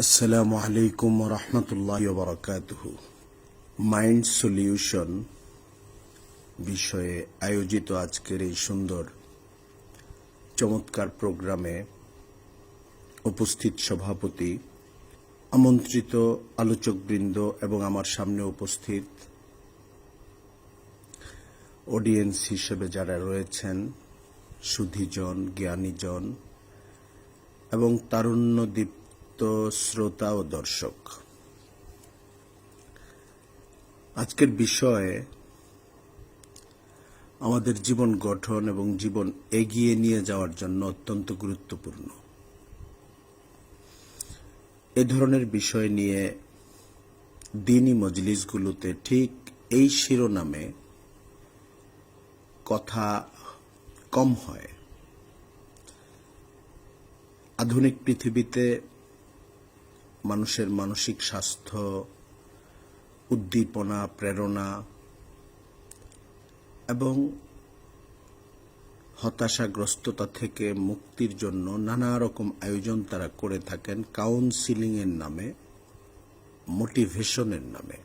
আসসালামু আলাইকুম ওয়া রাহমাতুল্লাহি ওয়া বারাকাতুহু। মাইন্ড সলিউশন বিষয়ে আয়োজিত আজকের এই সুন্দর চমৎকার প্রোগ্রামে উপস্থিত সভাপতি, আমন্ত্রিত আলোচকবৃন্দ এবং আমার সামনে উপস্থিত অডিয়েন্স হিসেবে যারা রয়েছেন, সুধীজন, জ্ঞানীজন এবং তারুণ্যদীপ্ত শ্রোতা ও দর্শক, আজকের বিষয়ে আমাদের জীবন গঠন এবং জীবন এগিয়ে নিয়ে যাওয়ার জন্য অত্যন্ত গুরুত্বপূর্ণ। এ ধরনের বিষয় নিয়ে দ্বীনি মজলিসগুলোতে ঠিক এই শিরোনামে কথা কম হয়। আধুনিক পৃথিবীতে মানুষের মানসিক স্বাস্থ্য, উদ্দীপনা, প্রেরণা এবং হতাশাগ্রস্ততা থেকে মুক্তির জন্য নানা রকম আয়োজন তারা করে থাকেন কাউন্সিলিং এর নামে, মোটিভেশনের নামে।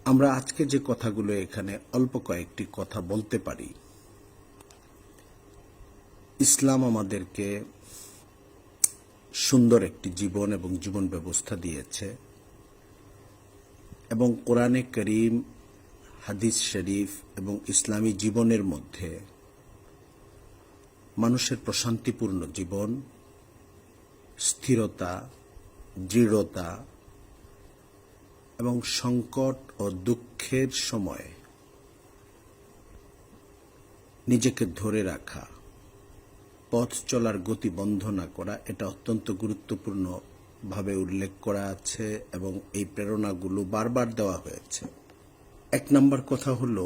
আমরা আজকে যে কথাগুলো এখানে অল্প কয়েকটি কথা বলতে পারি। ইসলাম আমাদেরকে সুন্দর একটি জীবন এবং জীবন ব্যবস্থা দিয়েছে এবং কোরআনে করিম, হাদিস শরীফ এবং ইসলামী জীবনের মধ্যে মানুষের প্রশান্তিপূর্ণ জীবন, স্থিরতা, দৃঢ়তা এবং সংকট ও দুঃখের সময় নিজেকে ধরে রাখা, পথ চলার গতি বন্ধ না করা, এটা অত্যন্ত গুরুত্বপূর্ণ ভাবে উল্লেখ করা আছে এবং এই প্রেরণাগুলো বারবার দেওয়া হয়েছে। এক নম্বর কথা হলো,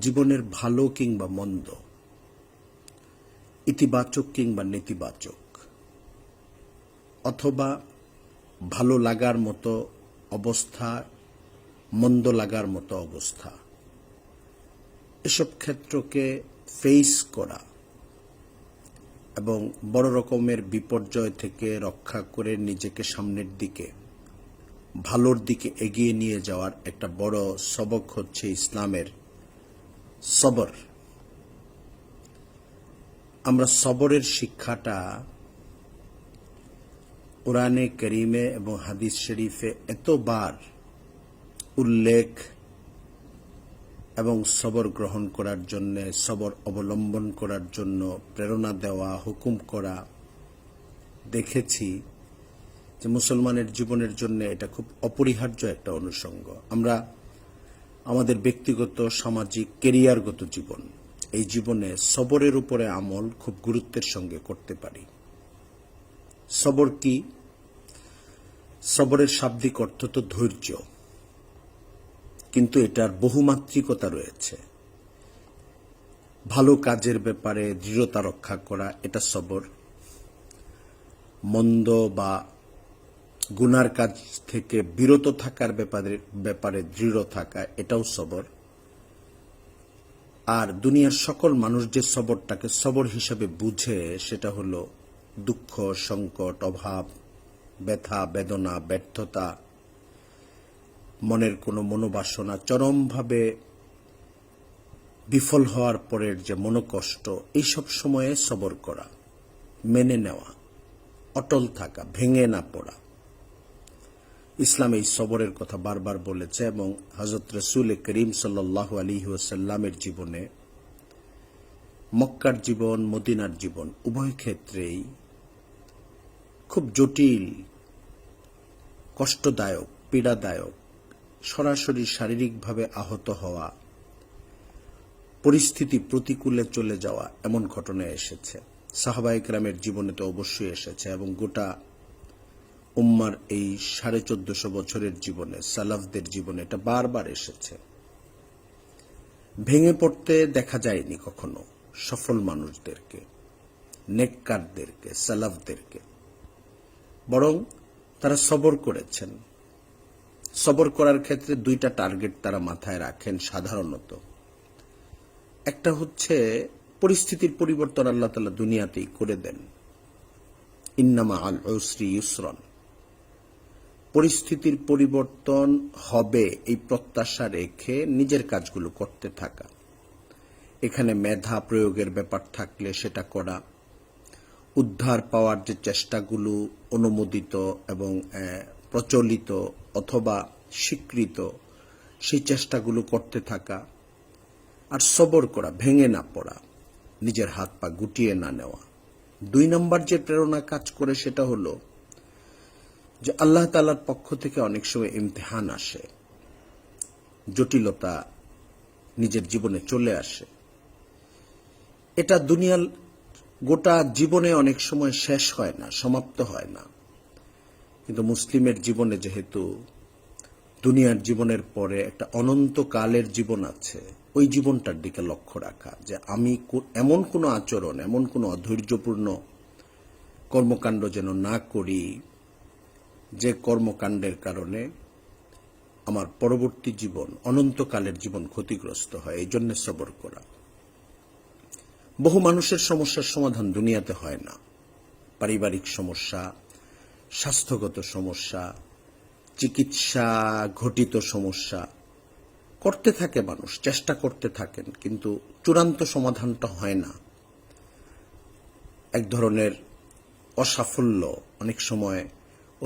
জীবনের ভালো কিংবা মন্দ, ইতিবাচক কিংবা নেতিবাচক, অথবা ভালো লাগার মতো অবস্থা, মন্দ লাগার মতো অবস্থা, এসব ক্ষেত্রকে ফেস করা এবং বড় রকমের বিপর্যয় থেকে রক্ষা করে নিজেকে সামনের দিকে, ভালোর দিকে এগিয়ে নিয়ে যাওয়ার একটা বড় সবক হচ্ছে ইসলামের সবর। আমরা সবরের শিক্ষাটা কোরআনে করিমে এবং হাদিস শরীফে এতবার উল্লেখ এবং সবর গ্রহণ করার জন্য, সবর অবলম্বন করার জন্য প্রেরণা দেওয়া, হুকুম করা দেখেছি যে মুসলমানের জীবনের জন্য এটা খুব অপরিহার্য একটা অনুষঙ্গ। আমরা আমাদের ব্যক্তিগত, সামাজিক, কেরিয়ারগত জীবন, এই জীবনে সবরের উপরে আমল খুব গুরুত্বের সঙ্গে করতে পারি। সবর কি? সবরের শাব্দিক অর্থ তো ধৈর্য, কিন্তু এটার বহুমাত্রিকতা রয়েছে। ভালো কাজের ব্যাপারে দৃঢ়তা রক্ষা করা, এটা সবর। মন্দ বা গুনার কাজ থেকে বিরত থাকার ব্যাপারে দৃঢ় থাকা, এটাও সবর। আর দুনিয়ার সকল মানুষ যে সবরটাকে সবর হিসাবে বুঝে, সেটা হলো দুঃখ, সংকট, অভাব, ব্যথা, বেদনা, ব্যর্থতা, মনের কোনো মনোবাসনা চরমভাবে বিফল হওয়ার পরের যে মনোকষ্ট, এইসব সময়ে সবর করা, মেনে নেওয়া, অটল থাকা, ভেঙে না পড়া। ইসলাম এই সবরের কথা বারবার বলেছে এবং হযরত রাসূল করিম সাল্লাল্লাহু আলাইহি ওয়াসাল্লামের জীবনে, মক্কার জীবন, মদিনার জীবন, উভয় ক্ষেত্রেই খুব জটিল, কষ্টদায়ক, পীড়াদায়ক, সরাসরি শারীরিকভাবে আহত হওয়া, পরিস্থিতি প্রতিকূলে চলে যাওয়া, এমন ঘটনা এসেছে। সাহাবায়ে কেরামের জীবনে তো অবশ্যই এসেছে এবং গোটা উম্মার এই 1450 বছরের জীবনে, সালাফদের জীবনে এটা বারবার এসেছে। ভেঙে পড়তে দেখা যায়নি কখনো সফল মানুষদেরকে, নেককারদেরকে, সালাফদেরকে, বরং তারা সবর করেছেন। সবর করার ক্ষেত্রে দুইটা টার্গেট তারা মাথায় রাখেন সাধারণত। একটা হচ্ছে পরিস্থিতির পরিবর্তন আল্লাহ তাআলা দুনিয়াতেই করে দেন, ইন্নামা আল উসরি ইউসরন। পরিস্থিতির পরিবর্তন হবে এই প্রত্যাশা রেখে নিজের কাজগুলো করতে থাকা। এখানে মেধা প্রয়োগের ব্যাপার থাকলে সেটা করা, উদ্ধার পাওয়ার যে চেষ্টাগুলো অনুমোদিত এবং প্রচলিত অথবা স্বীকৃত সেই চেষ্টাগুলো করতে থাকা, আর সবর করা, ভেঙে না পড়া, নিজের হাত পা গুটিয়ে না নেওয়া। 2 নম্বর যে প্রেরণা কাজ করে সেটা হলো যে আল্লাহ তাআলার পক্ষ থেকে অনেক সময় ইমতিহান আসে, জটিলতা নিজের জীবনে চলে আসে। এটা দুনিয়ার গোটা জীবনে অনেক সময় শেষ হয় না, সমাপ্ত হয় না, কিন্তু মুসলিমের জীবনে যেহেতু দুনিয়ার জীবনের পরে একটা অনন্তকালের জীবন আছে, ওই জীবনটার দিকে লক্ষ্য রাখা যে আমি এমন কোনো আচরণ, এমন কোনো অধৈর্যপূর্ণ কর্মকাণ্ড যেন না করি যে কর্মকাণ্ডের কারণে আমার পরবর্তী জীবন, অনন্তকালের জীবন ক্ষতিগ্রস্ত হয়। এই জন্য সবর করা। বহু মানুষের সমস্যার সমাধান দুনিয়াতে হয় না। পারিবারিক সমস্যা, স্বাস্থ্যগত সমস্যা, চিকিৎসা ঘটিত সমস্যা করতে থাকে মানুষ, চেষ্টা করতে থাকেন, কিন্তু চূড়ান্ত সমাধানটা হয় না। এক ধরনের অসাফল্য, অনেক সময়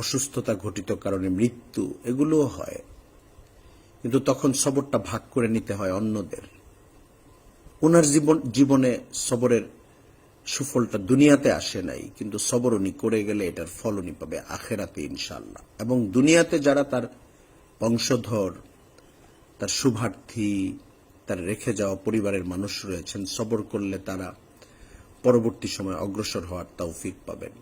অসুস্থতা ঘটিত কারণে মৃত্যু, এগুলোও হয়, কিন্তু তখন সবরটা ভাগ করে নিতে হয় অন্যদের। ওনার জীবনে সবরের সুফলটা দুনিয়াতে আসে নাই, কিন্তু সবর উনি করে গেলে এটার ফল উনি পাবে আখেরাতে ইনশাআল্লাহ। এবং দুনিয়াতে যারা তার বংশধর, তার শুভার্থী, তার রেখে যাওয়া পরিবারের মানুষ রয়েছেন, সবর করলে তারা পরবর্তী সময় অগ্রসর হওয়ার তৌফিক পাবেন।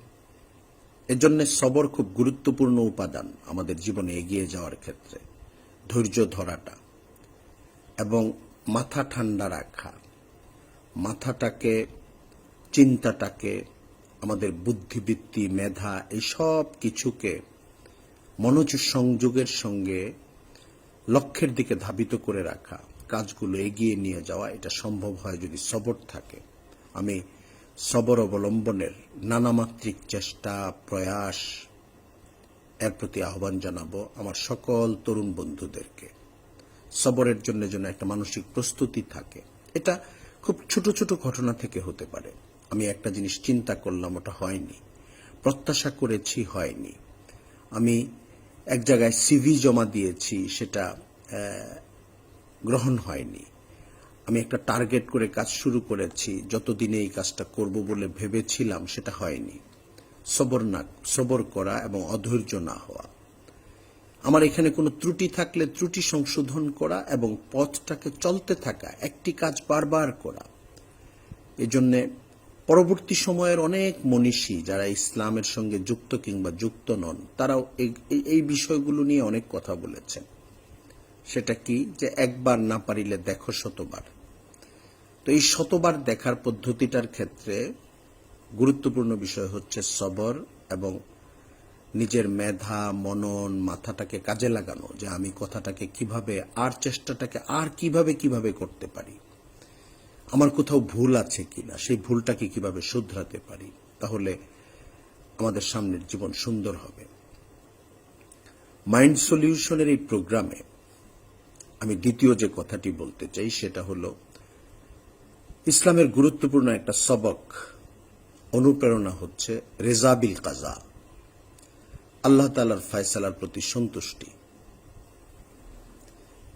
এজন্য সবর খুব গুরুত্বপূর্ণ উপাদান আমাদের জীবনে এগিয়ে যাওয়ার ক্ষেত্রে। ধৈর্য ধরাটা এবং মাথা ঠান্ডা রাখা, মাথাটাকে, চিন্তাটাকে, আমাদের বুদ্ধিবৃত্তি, মেধা, এই সব কিছুকে মনোসংযোগের সঙ্গে লক্ষ্যের দিকে ধাবিত করে রাখা, কাজগুলো এগিয়ে নিয়ে যাওয়া, এটা সম্ভব হয় যদি সবর থাকে। আমি সবর অবলম্বনের নানামাত্রিক চেষ্টা, প্রয়াস, এর প্রতি আহ্বান জানাবো আমার সকল তরুণ বন্ধুদেরকে। সবরের জন্য যেন একটা মানসিক প্রস্তুতি থাকে। এটা খুব ছোট ছোট ঘটনা থেকে হতে পারে। আমি একটা জিনিস চিন্তা করলাম, ওটা হয়নি, প্রত্যাশা করেছি, হয়নি। আমি এক জায়গায় সিভি জমা দিয়েছি, সেটা গ্রহণ হয়নি। আমি একটা টার্গেট করে কাজ শুরু করেছি, যতদিনে এই কাজটা করব বলে ভেবেছিলাম সেটা হয়নি। সবর করা এবং অধৈর্য না হওয়া। আমার এখানে কোনো ত্রুটি থাকলে ত্রুটি সংশোধন করা এবং পথটাকে চলতে থাকা, একটি কাজ বারবার করা। এজন্য পরবর্তী সময়ের অনেক মনীষী যারা ইসলামের সঙ্গে যুক্ত কিংবা যুক্ত নন, তারাও এই বিষয়গুলো নিয়ে অনেক কথা বলেছেন। সেটা কি, যে একবার না পারিলে দেখো শতবার। তো এই শতবার দেখার পদ্ধতিটার ক্ষেত্রে গুরুত্বপূর্ণ বিষয় হচ্ছে সবর এবং নিজের মেধা, মনন, মাথাটাকে কাজে লাগানো, যে আমি কথাটাকে কিভাবে আর চেষ্টাটাকে আর কিভাবে করতে পারি, আমার কোথাও ভুল আছে কিনা, সেই ভুলটাকে কিভাবে শুধরাতে পারি, তাহলে আমাদের সামনের জীবন সুন্দর হবে। মাইন্ড সলিউশনের এই প্রোগ্রামে আমি দ্বিতীয় যে কথাটি বলতে চাই সেটা হলো ইসলামের গুরুত্বপূর্ণ একটা সবক, অনুপ্রেরণা হচ্ছে রেজা বিল কাজা, আল্লাহ তাআলার ফয়সালার প্রতি সন্তুষ্টি।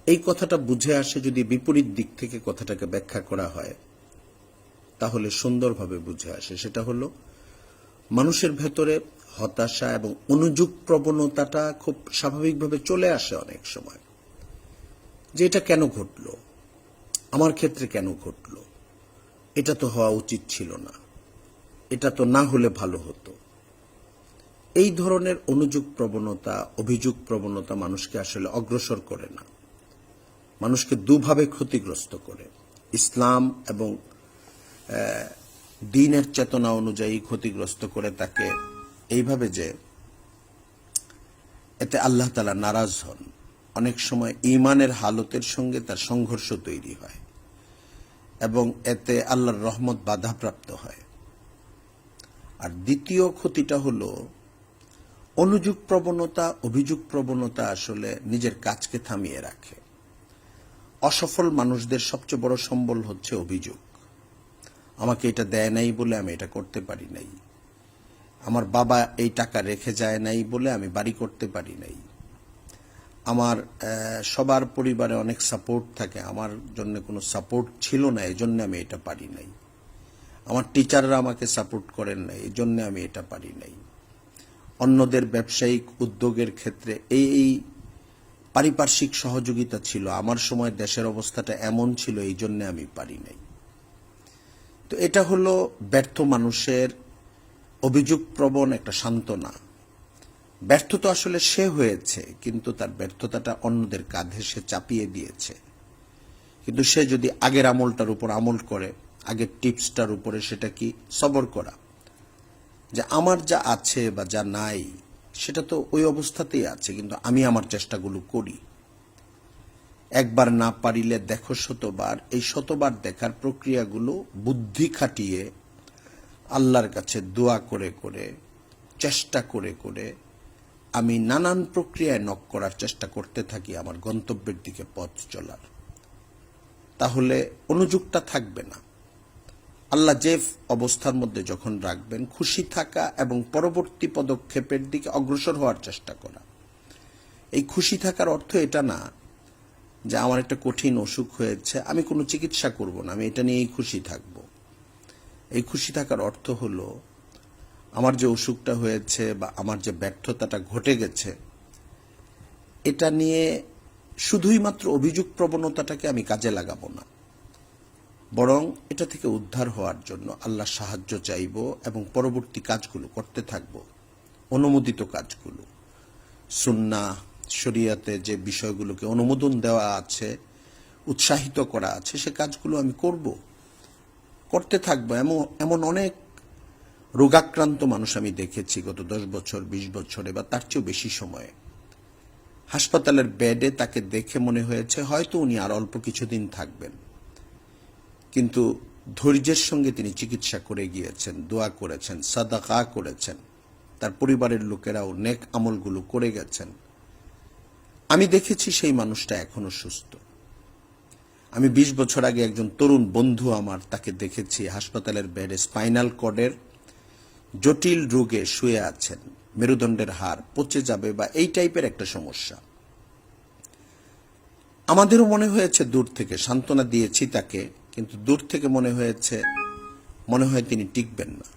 এই কথাটা বুঝে আসে যদি বিপরীত দিক থেকে কথাটাকে ব্যাখ্যা করা হয়, তাহলে সুন্দরভাবে বুঝে আসে। সেটা হলো মানুষের ভেতরে হতাশা এবং অনুযোগ প্রবণতাটা খুব স্বাভাবিকভাবে চলে আসে অনেক সময়, যে এটা কেন ঘটলো, আমার ক্ষেত্রে কেন ঘটলো, এটা তো হওয়া উচিত ছিল না, এটা তো না হলে ভালো হতো। এই ধরনের অনুযোগ প্রবণতা, অভিযোগ প্রবণতা মানুষকে আসলে অগ্রসর করে না, মানুষকে দুভাবে ক্ষতিগ্রস্ত করে। ইসলাম এবং দ্বীনের চেতনা অনুযায়ী ক্ষতিগ্রস্ত করে তাকে এইভাবে যে এতে আল্লাহ তাআলা নারাজ হন। অনেক সময় ঈমানের হালতের সঙ্গে তার সংঘর্ষ তৈরি হয় এবং এতে আল্লাহর রহমত বাধাপ্রাপ্ত হয়। আর দ্বিতীয় ক্ষতিটা হলো অনুযোগ প্রবণতা, অভিযোগ প্রবণতা আসলে নিজের কাজকে থামিয়ে রাখে। অসফল মানুষদের সবচেয়ে বড় সম্বল হচ্ছে অভিযোগ। আমাকে এটা দেয় নাই বলে আমি এটা করতে পারি নাই, আমার বাবা এই টাকা রেখে যায় নাই বলে আমি বাড়ি করতে পারি নাই, আমার সবার পরিবারে অনেক সাপোর্ট থাকে, আমার জন্য কোনো সাপোর্ট ছিল না, এই জন্য আমি এটা পারি নাই, আমার টিচাররা আমাকে সাপোর্ট করেন নাই, এই জন্য আমি এটা পারি নাই, অন্যদের ব্যবসায়িক উদ্যোগের ক্ষেত্রে এই পারিপার্শ্বিক সহযোগিতা ছিল, আমার সময় দেশের অবস্থাটা এমন ছিল, এই জন্য আমি পারি নাই। তো এটা হলো ব্যর্থ মানুষের অভিযোগ প্রবণ একটা সান্ত্বনা। ব্যর্থ তো আসলে সে হয়েছে, কিন্তু তার ব্যর্থতাটা অন্যদের কাঁধে সে চাপিয়ে দিয়েছে। কিন্তু সে যদি আগের আমলটার উপর আমল করে, আগের টিপসটার উপরে, সেটা কি সবর করা, যে আমার যা আছে বা যা নাই সেটা তো ওই অবস্থাতেই আছে, কিন্তু আমি আমার চেষ্টাগুলো করি। একবার না পারিলে দেখো শতবার, এই শতবার দেখার প্রক্রিয়াগুলো বুদ্ধি খাটিয়ে, আল্লাহর কাছে দোয়া করে করে, চেষ্টা করে করে আমি নানান প্রক্রিয়ায় নক করার চেষ্টা করতে থাকি আমার গন্তব্যের দিকে পথ চলার। তাহলে অনুযোগটা থাকবে না। আল্লাহ যে অবস্থার মধ্যে যখন রাখবেন, খুশি থাকা এবং পরবর্তী পদক্ষেপের দিকে অগ্রসর হওয়ার চেষ্টা করা। এই খুশি থাকার অর্থ এটা না যে আমার একটা কঠিন অসুখ হয়েছে, আমি কোনো চিকিৎসা করব না, আমি এটা নিয়েই খুশি থাকব। এই খুশি থাকার অর্থ হলো আমার যে অসুখটা হয়েছে বা আমার যে ব্যর্থতাটা ঘটে গেছে, এটা নিয়ে শুধুই মাত্র অভিযোগ প্রবণতাটাকে আমি কাজে লাগাবো না, বরং এটা থেকে উদ্ধার হওয়ার জন্য আল্লাহর সাহায্য চাইব এবং পরবর্তী কাজগুলো করতে থাকব, অনুমোদিত কাজগুলো। সুন্নাহ শরিয়াতে যে বিষয়গুলোকে অনুমোদন দেওয়া আছে, উৎসাহিত করা আছে, সে কাজগুলো আমি করতে থাকবো। এমন অনেক রোগাক্রান্ত মানুষ আমি দেখেছি গত 10 বছর 20 বছরে বা তার চেয়েও বেশি সময়ে। হাসপাতালের বেডে তাকে দেখে মনে হয়েছে হয়তো উনি আর অল্প কিছুদিন থাকবেন, কিন্তু ধৈর্যের সঙ্গে তিনি চিকিৎসা করে গিয়েছেন, দোয়া করেছেন, সাদাকা করেছেন, তার পরিবারের লোকেরাও নেক আমলগুলো করে গেছেন। আমি দেখেছি সেই মানুষটা এখনো সুস্থ। আমি 20 বছর আগে একজন তরুণ বন্ধু আমার, তাকে দেখেছি হাসপাতালের বেডে স্পাইনাল কর্ডের জটিল রোগে শুয়ে আছেন, মেরুদণ্ডের হাড় পচে যাবে বা এই টাইপের একটা সমস্যা। আমাদেরও মনে হয়েছে দূর থেকে, সান্ত্বনা দিয়েছি তাকে, কিন্তু দূর থেকে মনে হয় তিনি টিকবেন না।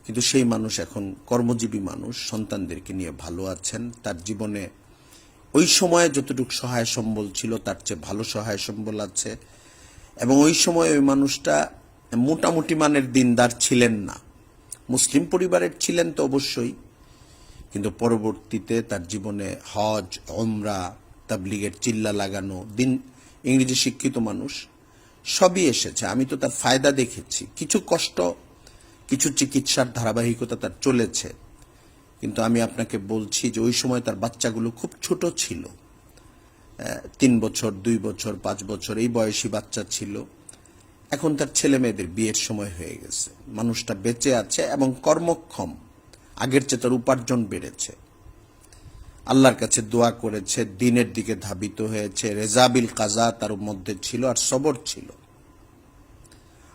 কিন্তু সেই মানুষ এখন কর্মজীবী মানুষ, সন্তানদেরকে নিয়ে ভালো আছেন। তার জীবনে ওই সময়ে যতটুকু সহায় সম্বল ছিল তার চেয়ে ভালো সহায় সম্বল আছে, এবং ওই সময় ওই মানুষটা মোটামুটি মানের দিনদার ছিলেন না। মুসলিম পরিবারের ছিলেন তো অবশ্যই, কিন্তু পরবর্তীতে তার জীবনে হজ, ওমরা, তাবলিগের চিল্লা লাগানো, দিন ইংরেজি শিক্ষিত মানুষ সবই এসেছে। আমি তো তার ফায়দা দেখেছি। কিছু কষ্ট, কিছু চিকিৎসার ধারাবাহিকতা তার চলেছে, কিন্তু আমি আপনাকে বলছি যে ওই সময় তার বাচ্চাগুলো খুব ছোট ছিল, 3 বছর, 2 বছর, 5 বছর এই বয়সী বাচ্চা ছিল। এখন তার ছেলে মেয়েদের বিয়ের সময় হয়ে গেছে। মানুষটা বেঁচে আছে এবং কর্মক্ষম, আগের চেয়ে তার উপার্জন বেড়েছে, আল্লাহর কাছে দোয়া করেছে, দিনের দিকে ধাবিত হয়েছে, রেজাবিল কাজা তার মধ্যে ছিল, আর সবর ছিল।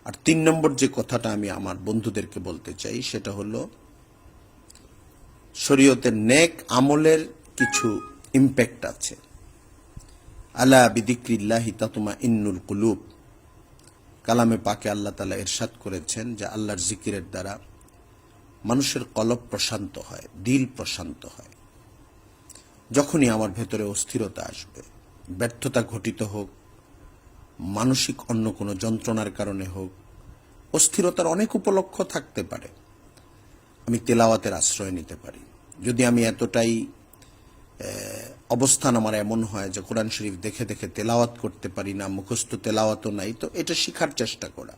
আর 3 নম্বর যে কথাটা আমি আমার বন্ধুদেরকে বলতে চাই সেটা হলো শরীয়তের নেক আমলের কিছু ইম্প্যাক্ট আছে। আলা বিদিক্রিল্লাহি তাতমাইন্নুল কুলুব, কালামে পাকে আল্লাহ তাআলা ইরশাদ করেছেন যে আল্লাহর জিকিরের দ্বারা মানুষের কলব প্রশান্ত হয়, দিল প্রশান্ত হয়। যখনই আমার ভেতরে অস্থিরতা আসবে, ব্যর্থতা ঘটিত হোক, মানসিক অন্য কোনো যন্ত্রণার কারণে হোক, অস্থিরতার অনেক উপলক্ষ থাকতে পারে, আমি তেলাওয়াতের আশ্রয় নিতে পারি। যদি আমি এতটাই অবস্থান আমার এমন হয় যে কোরআন শরীফ দেখে দেখে তেলাওয়াত করতে পারি না, মুখস্থ তেলাওয়াতও নাই, তো এটা শেখার চেষ্টা করা।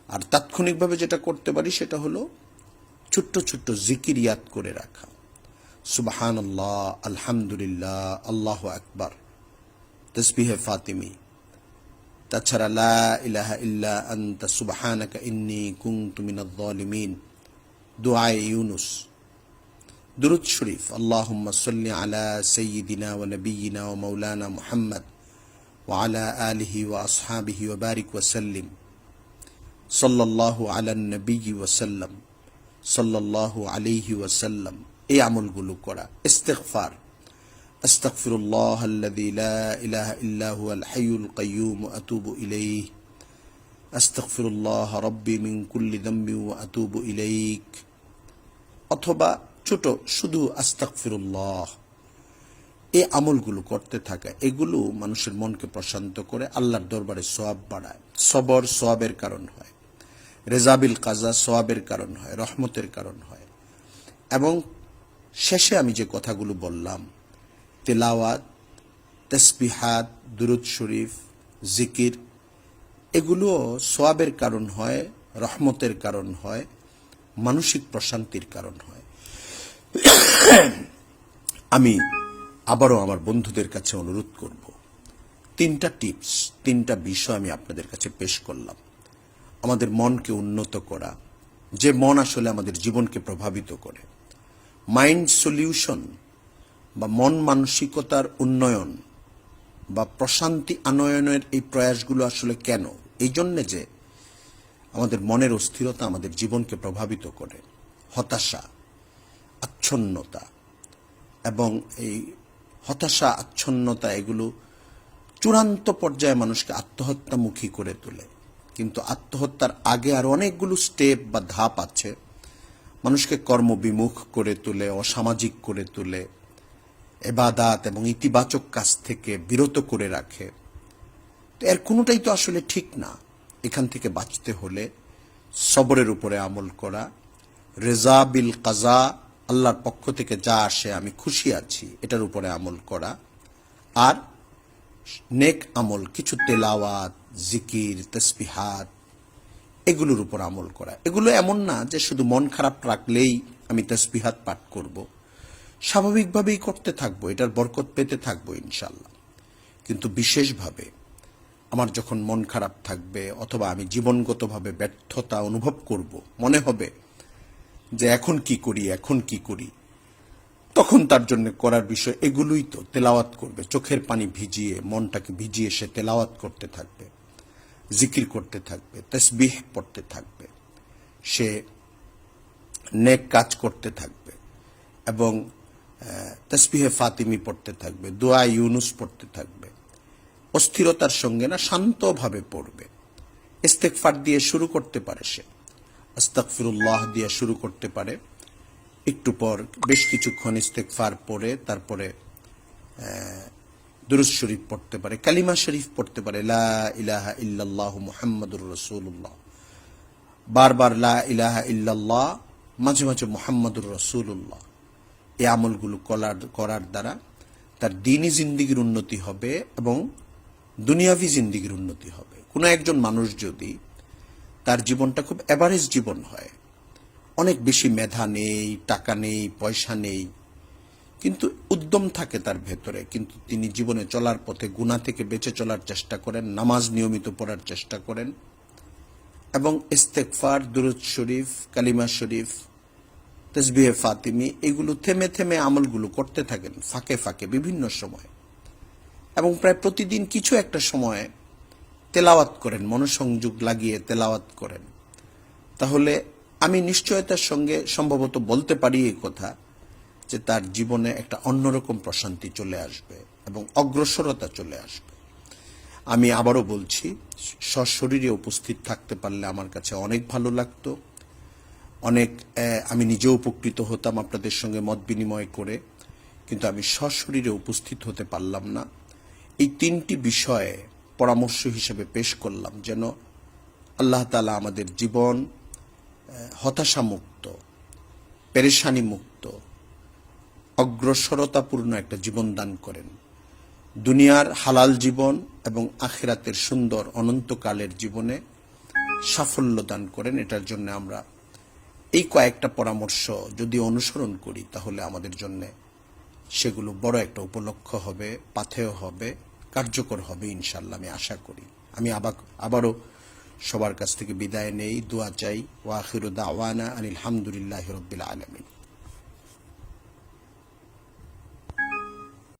আর তাৎক্ষণিকভাবে যেটা করতে পারি সেটা হলো ছোট্ট ছোট্ট জিকির ইয়াদ করে রাখা। সুবহানাল্লাহ, আলহামদুলিল্লাহ, আল্লাহু আকবার, তাসবিহে ফাতিমি, তাছাড়া লা ইলাহা ইল্লা আনতা সুবহানাকা ইন্নী কুনতু মিনাজ জালিমিন, দুআয়ে ইউনুস, দুরূদ শরীফ, আল্লাহুম্মা সাল্লি আলা সাইয়্যিদিনা ওয়া নাবিয়্যিনা ওয়া মাওলানা মুহাম্মদ ওয়া আলা আলিহি ওয়া আসহাবিহি ওয়া বারিক ওয়া সাল্লিম, সাল্লাল্লাহু আলান নবিয়্যি ওয়া সাল্লাম, সাল্লাল্লাহু আলাইহি ওয়া সাল্লাম। এই আমলগুলো করা। ইস্তিগফার, আস্তাগফিরুল্লাহাল্লাযী লা ইলাহা ইল্লা হুয়াল হাইয়ুল কাইয়্যুম ওয়া আতুবু ইলাইহি, আস্তাগফিরুল্লাহ রাব্বি মিন কুল্লি যামবিন ওয়া আতুবু ইলাইক। অথবা ছোট শুধু আস্তাগফিরুল্লাহ। এই আমলগুলো করতে থাকা, এগুলো মানুষের মনকে প্রশান্ত করে, আল্লাহর দরবারে সওয়াব বাড়ায়। সবর সওয়াবের কারণ হয়, রেজাবিল কাজা সওয়াবের কারণ হয়, রহমতের কারণ হয়। এবং শেষে আমি যে কথাগুলো বললাম, তেলাওয়াত, তাসবিহাত, দুরূদ শরীফ, জিকির, এগুলো সওয়াবের কারণ হয়, রহমতের কারণ হয়, মানসিক প্রশান্তির কারণ হয়। আমি আবারও আমার বন্ধুদের কাছে অনুরোধ করব, 3টা টিপস, 3টা বিষয় আমি আপনাদের কাছে পেশ করলাম। আমাদের মনকে উন্নত করা, যে মন আসলে আমাদের জীবনকে প্রভাবিত করে। মাইন্ড সলিউশন বা মন মানসিকতার উন্নয়ন বা প্রশান্তি আনয়নের এই প্রয়াসগুলো আসলে কেন? এই জন্যে যে আমাদের মনের অস্থিরতা আমাদের জীবনকে প্রভাবিত করে। হতাশা, আচ্ছন্নতা, এবং এই হতাশা, আচ্ছন্নতা, এগুলো চূড়ান্ত পর্যায়ে মানুষকে আত্মহত্যামুখী করে তোলে। কিন্তু আত্মহত্যার আগে আর অনেকগুলো স্টেপ বা ধাপ আছে। মানুষকে কর্মবিমুখ করে তোলে, অসামাজিক করে তোলে, ইবাদত এবং ইতিবাচক কাজ থেকে বিরত করে রাখে। তো এর কোনোটাই তো আসলে ঠিক না। এখান থেকে বাঁচতে হলে সবরের উপরে আমল করা, রেজা বিল কাজা, আল্লাহর পক্ষ থেকে যা আসে আমি খুশি আছি, এটার উপরে আমল করা, আর নেক আমল, কিছু তেলাওয়াত, জিকির, তাসবিহাত, এগুলোর উপর আমল করা। এগুলো এমন না যে শুধু মন খারাপ রাখলেই আমি তাসবিহাত পাঠ করব, স্বাভাবিকভাবেই করতে থাকবো, এটার বরকত পেতে থাকবো ইনশাল্লাহ। কিন্তু বিশেষভাবে আমার যখন মন খারাপ থাকবে অথবা আমি জীবনগতভাবে ব্যর্থতা অনুভব করব, মনে হবে যে এখন কি করি, এখন কি করি, তখন তার জন্য করার বিষয় এগুলোই তো। তেলাওয়াত করবে, চোখের পানি ভিজিয়ে, মনটাকে ভিজিয়ে সে তেলাওয়াত করতে থাকবে, জিকির করতে থাকবে, তাসবিহ পড়তে থাকবে, সে নেক কাজ করতে থাকবে এবং তাসবিহে ফাতিমি পড়তে থাকবে, দোয়া ইউনুস পড়তে থাকবে। অস্থিরতার সঙ্গে না, শান্তভাবে পড়বে। ইস্তেগফার দিয়ে শুরু করতে পারে সে, আস্তাগফিরুল্লাহ দিয়ে শুরু করতে পারে। একটু পর বেশ কিছুক্ষণ ইস্তেগফার পড়ে তারপরে দুরূদ শরীফ পড়তে পারে, কালিমা শরীফ পড়তে পারে, লা ইলাহা ইল্লাল্লাহু মুহাম্মাদুর রাসূলুল্লাহ। বারবার লা ইলাহা ইল্লাল্লাহ, মাঝে মাঝে মুহাম্মাদুর রাসূলুল্লাহ। এই আমলগুলো করার দ্বারা তার দ্বীনি জিন্দেগির উন্নতি হবে এবং দুনিয়াভি জিন্দেগির উন্নতি হবে। কোনো একজন মানুষ যদি তার জীবনটা খুব এভারেজ জীবন হয়, অনেক বেশি মেধা নেই, টাকা নেই, পয়সা নেই, কিন্তু উদ্যম থাকে তার ভেতরে, কিন্তু তিনি জীবনে চলার পথে গুনাহ থেকে বেঁচে চলার চেষ্টা করেন, নামাজ নিয়মিত পড়ার চেষ্টা করেন এবং ইস্তেগফার, দুরূদ শরীফ, কালিমা শরীফ, তাসবিহে ফাতিমি, এগুলো থেমে থেমে আমলগুলো করতে থাকেন ফাঁকে ফাঁকে বিভিন্ন সময়, এবং প্রায় প্রতিদিন কিছু একটা সময় তেলাওয়াত করেন, মনোসংযোগ লাগিয়ে তেলাওয়াত করেন, তাহলে আমি নিশ্চয়তার সঙ্গে সম্ভবত বলতে পারি এই কথা যে তার জীবনে একটা অন্যরকম প্রশান্তি চলে আসবে এবং অগ্রসরতা চলে আসবে। আমি আবারও বলছি, সশরীরে উপস্থিত থাকতে পারলে আমার কাছে অনেক ভালো লাগতো, অনেক আমি নিজেও উপকৃত হতাম আপনাদের সঙ্গে মত বিনিময় করে, কিন্তু আমি সশরীরে উপস্থিত হতে পারলাম না। এই 3টি বিষয়ে পরামর্শ হিসেবে পেশ করলাম, যেন আল্লাহ তাআলা আমাদের জীবন হতাশামুক্ত, পেরেশানি মুক্ত, অগ্রসরতাপূর্ণ একটা জীবন দান করেন। দুনিয়ার হালাল জীবন এবং আখিরাতের সুন্দর অনন্তকালের জীবনে সাফল্য দান করেন। এটার জন্য আমরা এই কয়েকটা পরামর্শ যদি অনুসরণ করি তাহলে আমাদের জন্য সেগুলো বড় একটা উপলক্ষ হবে, পাথেয় হবে, কার্যকর হবে ইনশাআল্লাহ, আমি আশা করি। আমি আবারও সবার কাছ থেকে বিদায় নেই, দোয়া চাই। ওয়া আখিরু দাওয়ানা আনিল হামদুলিল্লাহি রাব্বিল আলামিন।